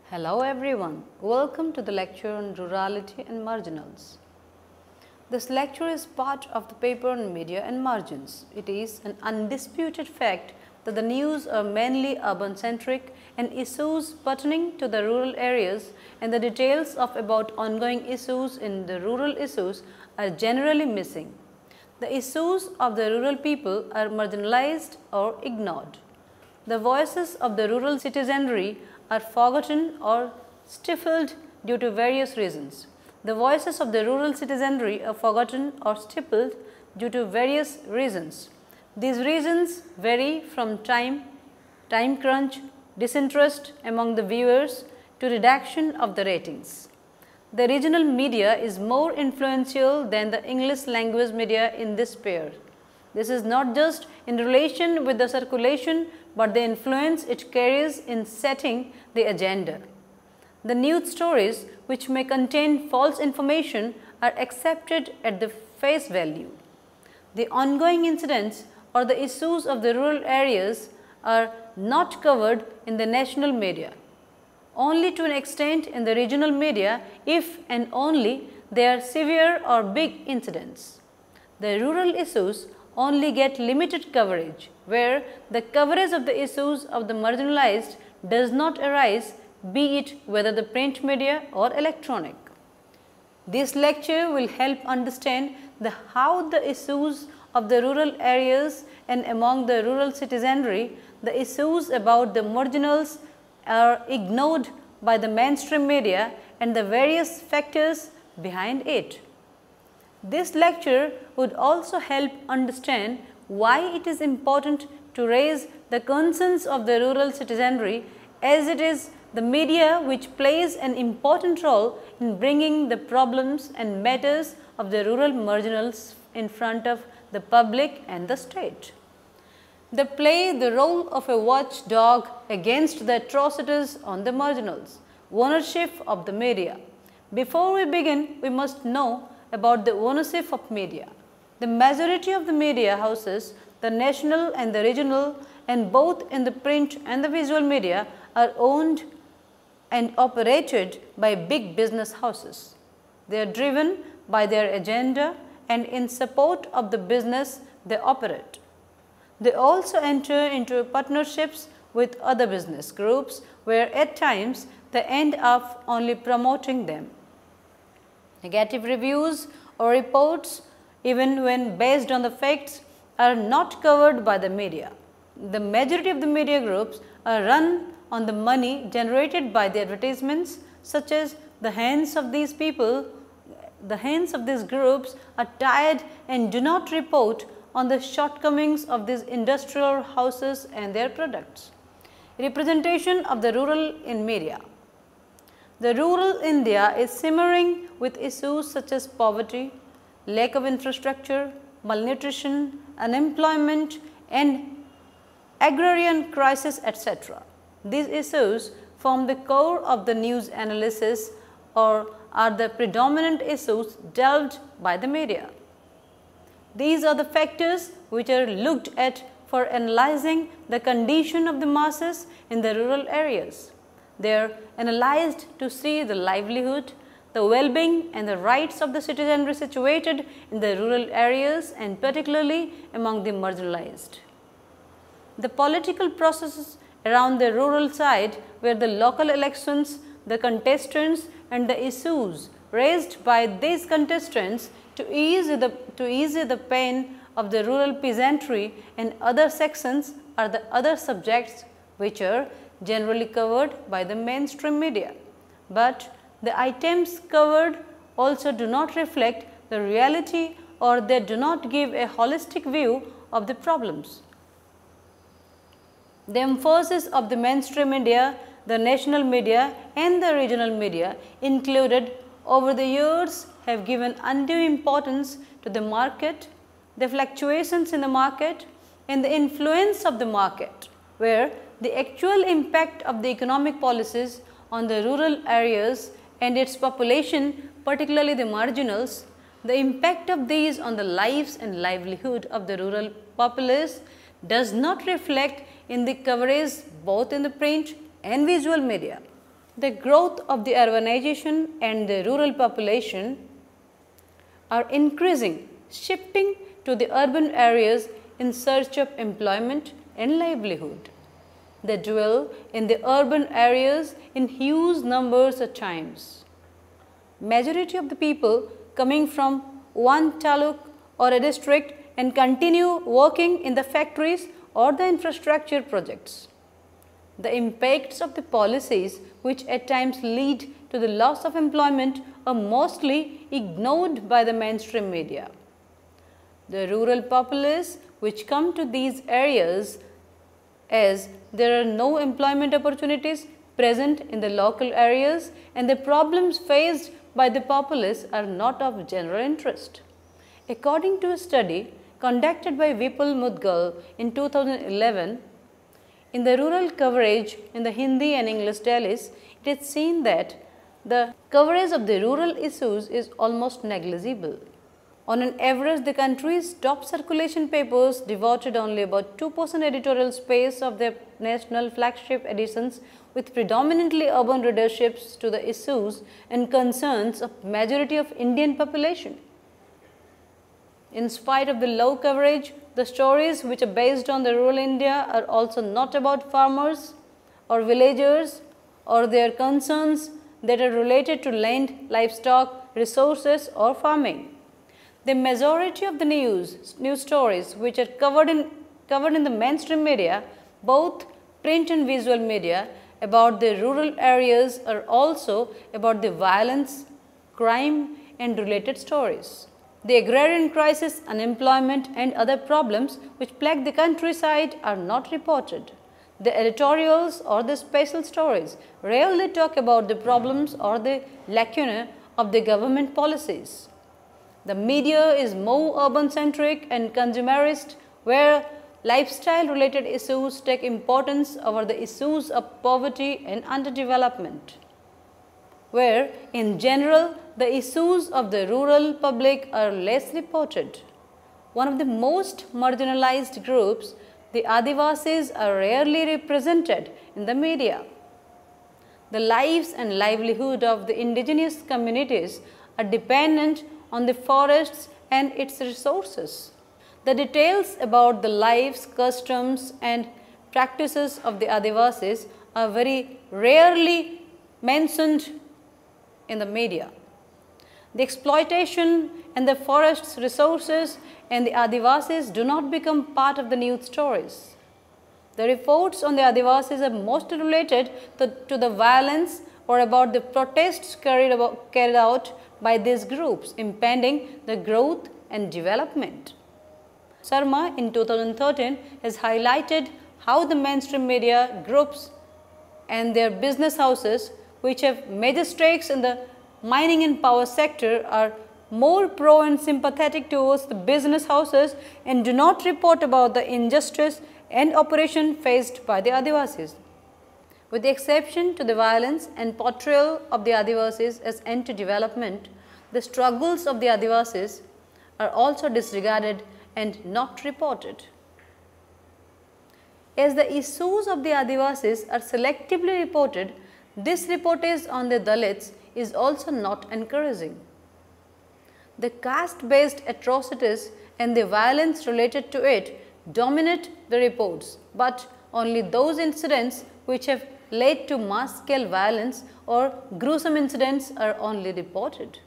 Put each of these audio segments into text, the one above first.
Hello everyone, welcome to the lecture on rurality and marginals. This lecture is part of the paper on media and margins. It is an undisputed fact that the news are mainly urban centric and issues pertaining to the rural areas and the details of about ongoing issues in the rural issues are generally missing. The issues of the rural people are marginalized or ignored. The voices of the rural citizenry are forgotten or stifled due to various reasons. The voices of the rural citizenry are forgotten or stifled due to various reasons. These reasons vary from time crunch, disinterest among the viewers to reduction of the ratings. The regional media is more influential than the English language media in this sphere. This is not just in relation with the circulation, but the influence it carries in setting the agenda. The news stories which may contain false information are accepted at the face value. The ongoing incidents or the issues of the rural areas are not covered in the national media. Only to an extent in the regional media if and only they are severe or big incidents. The rural issues only get limited coverage, where the coverage of the issues of the marginalized does not arise, be it whether the print media or electronic. This lecture will help understand how the issues of the rural areas and among the rural citizenry, the issues about the marginals are ignored by the mainstream media and the various factors behind it. This lecture would also help understand why it is important to raise the concerns of the rural citizenry, as it is the media which plays an important role in bringing the problems and matters of the rural marginals in front of the public and the state. They play the role of a watchdog against the atrocities on the marginals, ownership of the media. Before we begin, we must know about the ownership of media. The majority of the media houses, the national and the regional, and both in the print and the visual media, are owned and operated by big business houses. They are driven by their agenda, and in support of the business they operate. They also enter into partnerships with other business groups, where at times they end up only promoting them. Negative reviews or reports, even when based on the facts, are not covered by the media. The majority of the media groups are run on the money generated by the advertisements, such as the hands of these people, the hands of these groups are tied and do not report on the shortcomings of these industrial houses and their products. Representation of the rural in media. The rural India is simmering with issues such as poverty, lack of infrastructure, malnutrition, unemployment, and agrarian crisis, etc. These issues form the core of the news analysis or are the predominant issues dealt by the media. These are the factors which are looked at for analyzing the condition of the masses in the rural areas. They are analyzed to see the livelihood, the well-being and the rights of the citizenry situated in the rural areas and particularly among the marginalized. The political processes around the rural side, where the local elections, the contestants and the issues raised by these contestants to ease the pain of the rural peasantry and other sections are the other subjects which are generally covered by the mainstream media. But the items covered also do not reflect the reality, or they do not give a holistic view of the problems. The emphasis of the mainstream media, the national media and the regional media included over the years have given undue importance to the market, the fluctuations in the market and the influence of the market, where the actual impact of the economic policies on the rural areas and its population, particularly the marginals, the impact of these on the lives and livelihood of the rural populace does not reflect in the coverage both in the print and visual media. The growth of the urbanization and the rural population are increasing, shifting to the urban areas in search of employment and livelihood. They dwell in the urban areas in huge numbers at times. Majority of the people coming from one taluk or a district and continue working in the factories or the infrastructure projects. The impacts of the policies which at times lead to the loss of employment are mostly ignored by the mainstream media. The rural populace which come to these areas as there are no employment opportunities present in the local areas and the problems faced by the populace are not of general interest. According to a study conducted by Vipul Mudgal in 2011, in the rural coverage in the Hindi and English dailies, it is seen that the coverage of the rural issues is almost negligible. On an average, the country's top circulation papers devoted only about 2% editorial space of their national flagship editions, with predominantly urban readerships to the issues and concerns of majority of Indian population. In spite of the low coverage, the stories which are based on the rural India are also not about farmers or villagers or their concerns that are related to land, livestock, resources or farming. The majority of the news stories which are covered in the mainstream media, both print and visual media, about the rural areas are also about the violence, crime and related stories. The agrarian crisis, unemployment and other problems which plague the countryside are not reported. The editorials or the special stories rarely talk about the problems or the lacunae of the government policies. The media is more urban-centric and consumerist, where lifestyle-related issues take importance over the issues of poverty and underdevelopment, where in general the issues of the rural public are less reported. One of the most marginalized groups, the Adivasis, are rarely represented in the media. The lives and livelihood of the indigenous communities are dependent on the forests and its resources. The details about the lives, customs and practices of the Adivasis are very rarely mentioned in the media. The exploitation and the forest's resources and the Adivasis do not become part of the news stories. The reports on the Adivasis are mostly related to the violence or about the protests carried out by these groups, impeding the growth and development. Sharma in 2013 has highlighted how the mainstream media groups and their business houses which have major stakes in the mining and power sector are more pro and sympathetic towards the business houses and do not report about the injustice and oppression faced by the Adivasis. With the exception to the violence and portrayal of the Adivasis as anti-development, the struggles of the Adivasis are also disregarded and not reported. As the issues of the Adivasis are selectively reported, this reportage on the Dalits is also not encouraging. The caste-based atrocities and the violence related to it dominate the reports, but only those incidents which have led to mass-scale violence or gruesome incidents are only reported.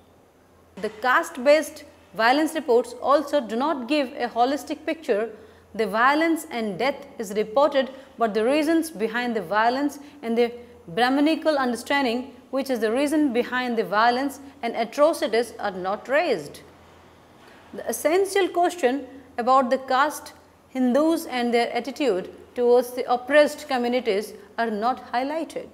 The caste-based violence reports also do not give a holistic picture. The violence and death is reported, but the reasons behind the violence and the Brahmanical understanding, which is the reason behind the violence and atrocities, are not raised. The essential question about the caste, Hindus and their attitude towards the oppressed communities are not highlighted.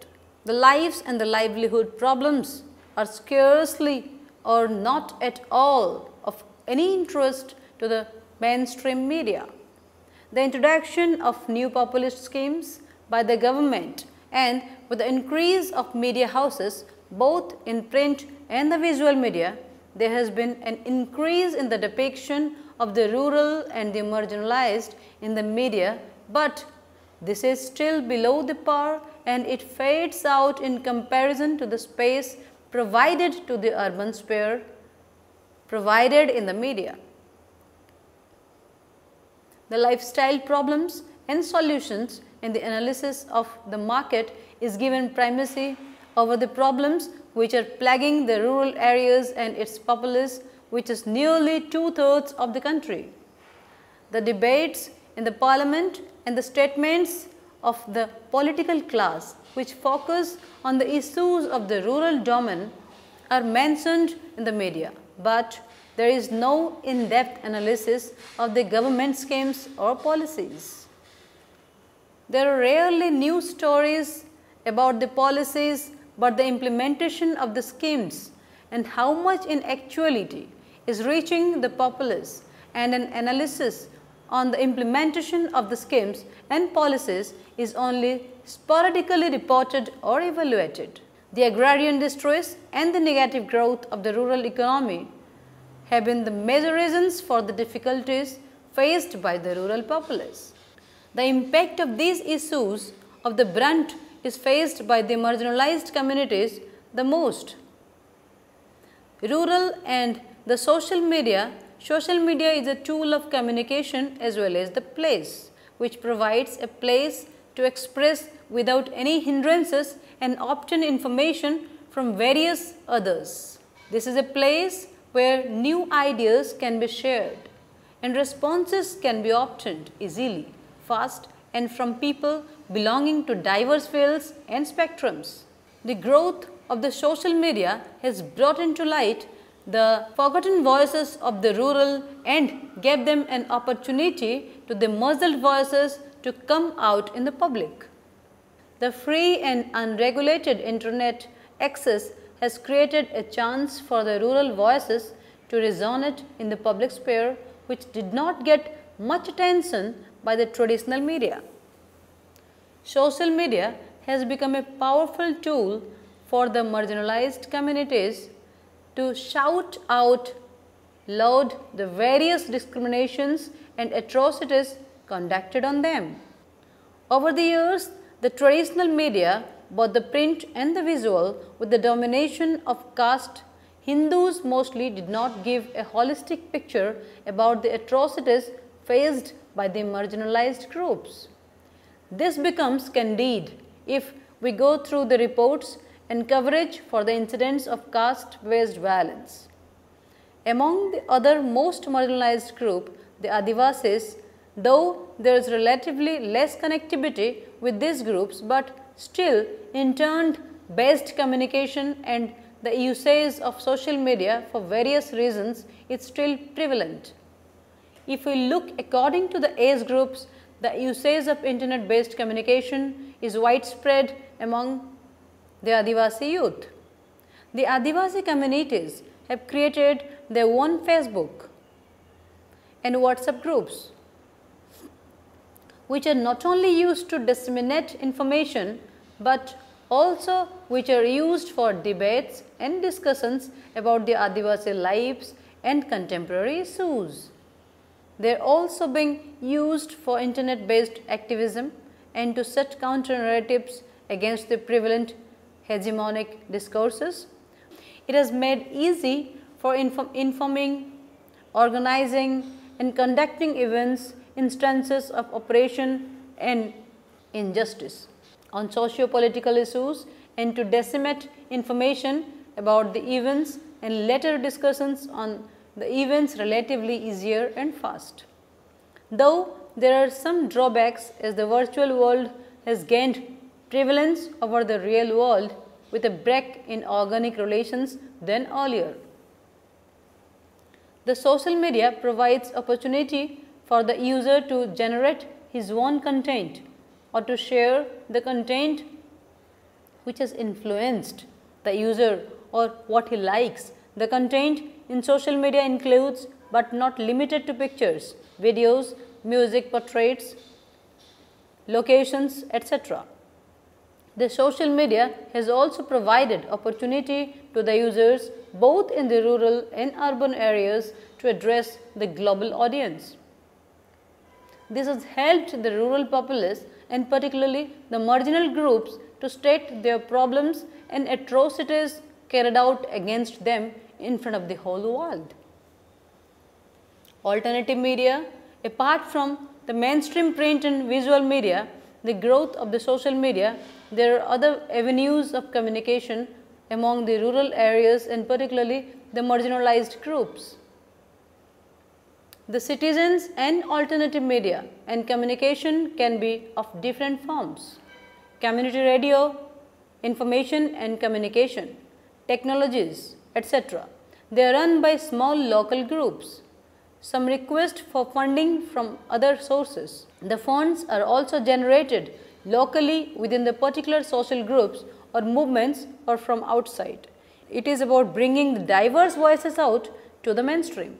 The lives and the livelihood problems are scarcely or not at all of any interest to the mainstream media. The introduction of new populist schemes by the government and with the increase of media houses both in print and the visual media, there has been an increase in the depiction of the rural and the marginalized in the media, but this is still below the par and it fades out in comparison to the space provided to the urban sphere provided in the media. The lifestyle problems and solutions in the analysis of the market is given primacy over the problems which are plaguing the rural areas and its populace, which is nearly 2/3 of the country. The debates in the parliament and the statements of the political class which focus on the issues of the rural domain are mentioned in the media, but there is no in-depth analysis of the government schemes or policies. There are rarely news stories about the policies, but the implementation of the schemes and how much in actuality is reaching the populace, and an analysis on the implementation of the schemes and policies is only sporadically reported or evaluated. The agrarian distress and the negative growth of the rural economy have been the major reasons for the difficulties faced by the rural populace. The impact of these issues of the brunt is faced by the marginalized communities the most. Rural and the social media is a tool of communication as well as the place, which provides a place to express without any hindrances and obtain information from various others. This is a place where new ideas can be shared and responses can be obtained easily, fast, and from people belonging to diverse fields and spectrums. The growth of the social media has brought into light the forgotten voices of the rural and gave them an opportunity to the muzzled voices to come out in the public. The free and unregulated internet access has created a chance for the rural voices to resonate in the public sphere, which did not get much attention by the traditional media. Social media has become a powerful tool for the marginalized communities to shout out loud the various discriminations and atrocities conducted on them. Over the years, the traditional media, both the print and the visual, with the domination of caste, Hindus mostly did not give a holistic picture about the atrocities faced by the marginalized groups. This becomes candid if we go through the reports and coverage for the incidents of caste-based violence. Among the other most marginalized group, the Adivasis, though there is relatively less connectivity with these groups, but still internet-based communication and the usage of social media for various reasons is still prevalent. If we look according to the age groups, the usage of internet-based communication is widespread among the Adivasi youth. The Adivasi communities have created their own Facebook and WhatsApp groups, which are not only used to disseminate information, but also which are used for debates and discussions about the Adivasi lives and contemporary issues. They are also being used for internet-based activism and to set counter narratives against the prevalent hegemonic discourses. It has made easy for informing, organizing and conducting events, instances of oppression and injustice on socio-political issues, and to disseminate information about the events and later discussions on the events relatively easier and fast. Though there are some drawbacks as the virtual world has gained prevalence over the real world with a break in organic relations than earlier. The social media provides opportunity for the user to generate his own content or to share the content which has influenced the user or what he likes. The content in social media includes but not limited to pictures, videos, music, portraits, locations, etc. The social media has also provided opportunity to the users both in the rural and urban areas to address the global audience. This has helped the rural populace and particularly the marginal groups to state their problems and atrocities carried out against them in front of the whole world. Alternative media, apart from the mainstream print and visual media, the growth of the social media, there are other avenues of communication among the rural areas and particularly the marginalized groups. The citizens and alternative media and communication can be of different forms. Community radio, information and communication, technologies, etc. They are run by small local groups. Some request for funding from other sources. The funds are also generated locally within the particular social groups or movements or from outside. It is about bringing the diverse voices out to the mainstream.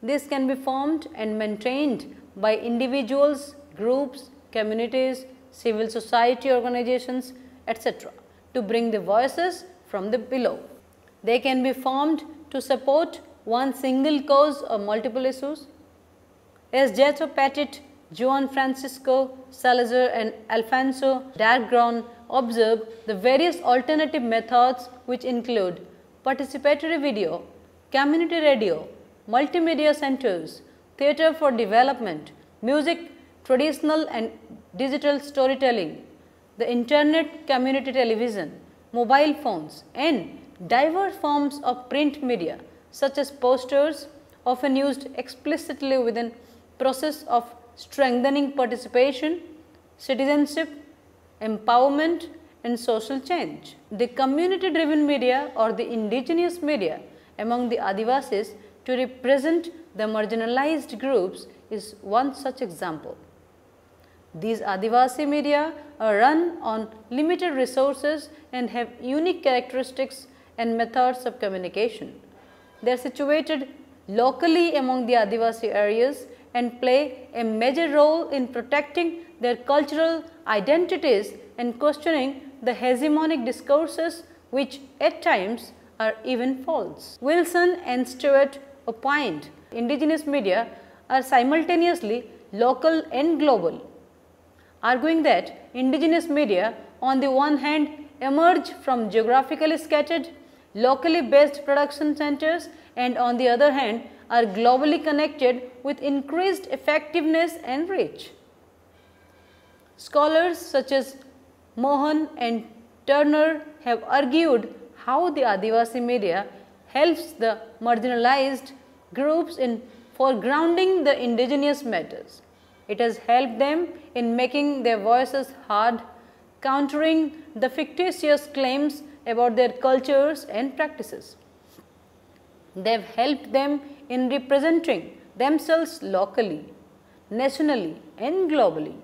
This can be formed and maintained by individuals, groups, communities, civil society organizations, etc. to bring the voices from the below. They can be formed to support one single cause or multiple issues. As Jato Petit, Juan Francisco Salazar and Alfonso Dargron observe, the various alternative methods which include participatory video, community radio, multimedia centers, theatre for development, music, traditional and digital storytelling, the internet, community television, mobile phones and diverse forms of print media such as posters often used explicitly within process of strengthening participation, citizenship, empowerment and social change. The community driven media or the indigenous media among the Adivasis to represent the marginalized groups is one such example. These Adivasi media are run on limited resources and have unique characteristics and methods of communication. They are situated locally among the Adivasi areas and play a major role in protecting their cultural identities and questioning the hegemonic discourses which at times are even false. Wilson and Stewart opined indigenous media are simultaneously local and global, arguing that indigenous media on the one hand emerge from geographically scattered, locally based production centers and on the other hand are globally connected with increased effectiveness and reach. Scholars such as Mohan and Turner have argued how the Adivasi media helps the marginalized groups in foregrounding the indigenous matters. It has helped them in making their voices heard, countering the fictitious claims about their cultures and practices. They have helped them in representing themselves locally, nationally and globally.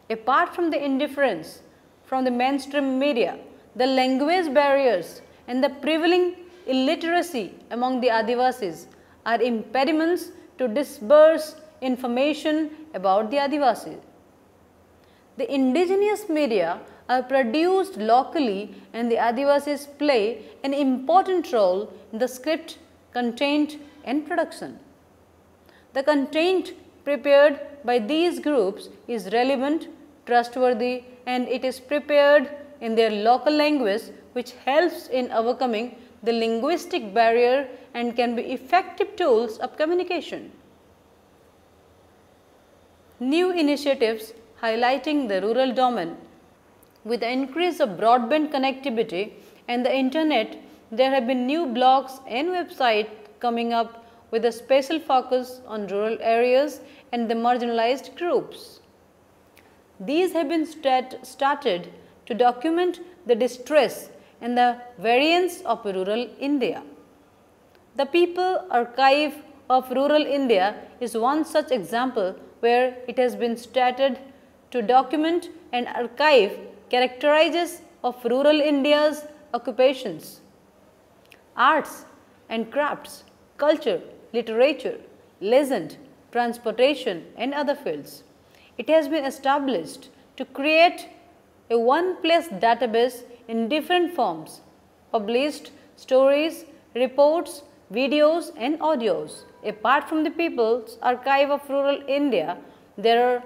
Apart from the indifference from the mainstream media, the language barriers and the prevailing illiteracy among the Adivasis are impediments to disperse information about the Adivasis. The indigenous media are produced locally and the Adivasis play an important role in the script, content and production. The content prepared by these groups is relevant, trustworthy and it is prepared in their local language which helps in overcoming the linguistic barrier and can be effective tools of communication. New initiatives highlighting the rural domain. With the increase of broadband connectivity and the internet, there have been new blogs and websites coming up with a special focus on rural areas and the marginalized groups. These have been started to document the distress and the variance of rural India. The People Archive of Rural India is one such example where it has been started to document and archive characteristics of rural India's occupations, arts and crafts, culture, literature, legend, transportation and other fields. It has been established to create a one-place database in different forms, published stories, reports, videos and audios. Apart from the People's Archive of Rural India, there are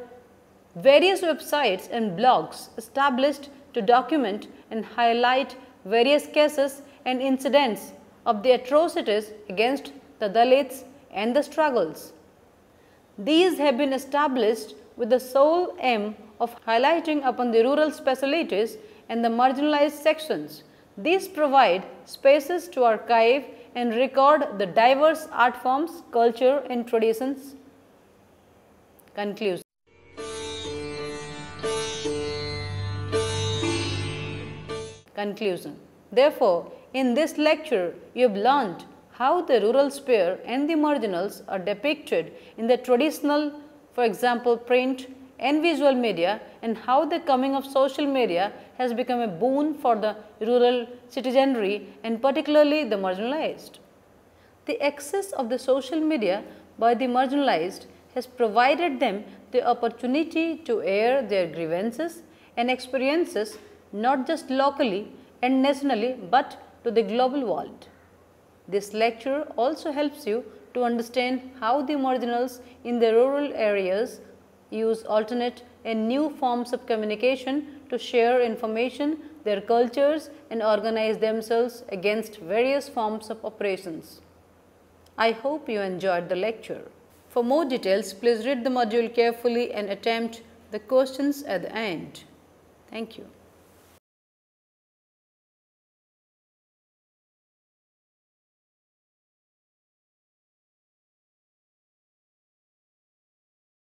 various websites and blogs established to document and highlight various cases and incidents of the atrocities against the Dalits and the struggles. These have been established with the sole aim of highlighting upon the rural specialties and the marginalized sections. These provide spaces to archive and record the diverse art forms, culture and traditions. Conclusion. Therefore, in this lecture, you have learned how the rural sphere and the marginals are depicted in the traditional, for example, print and visual media, and how the coming of social media has become a boon for the rural citizenry and particularly the marginalized. The access of the social media by the marginalized has provided them the opportunity to air their grievances and experiences not just locally and nationally, but to the global world. This lecture also helps you to understand how the marginals in the rural areas use alternate and new forms of communication to share information, their cultures and organize themselves against various forms of oppressions. I hope you enjoyed the lecture. For more details, please read the module carefully and attempt the questions at the end. Thank you.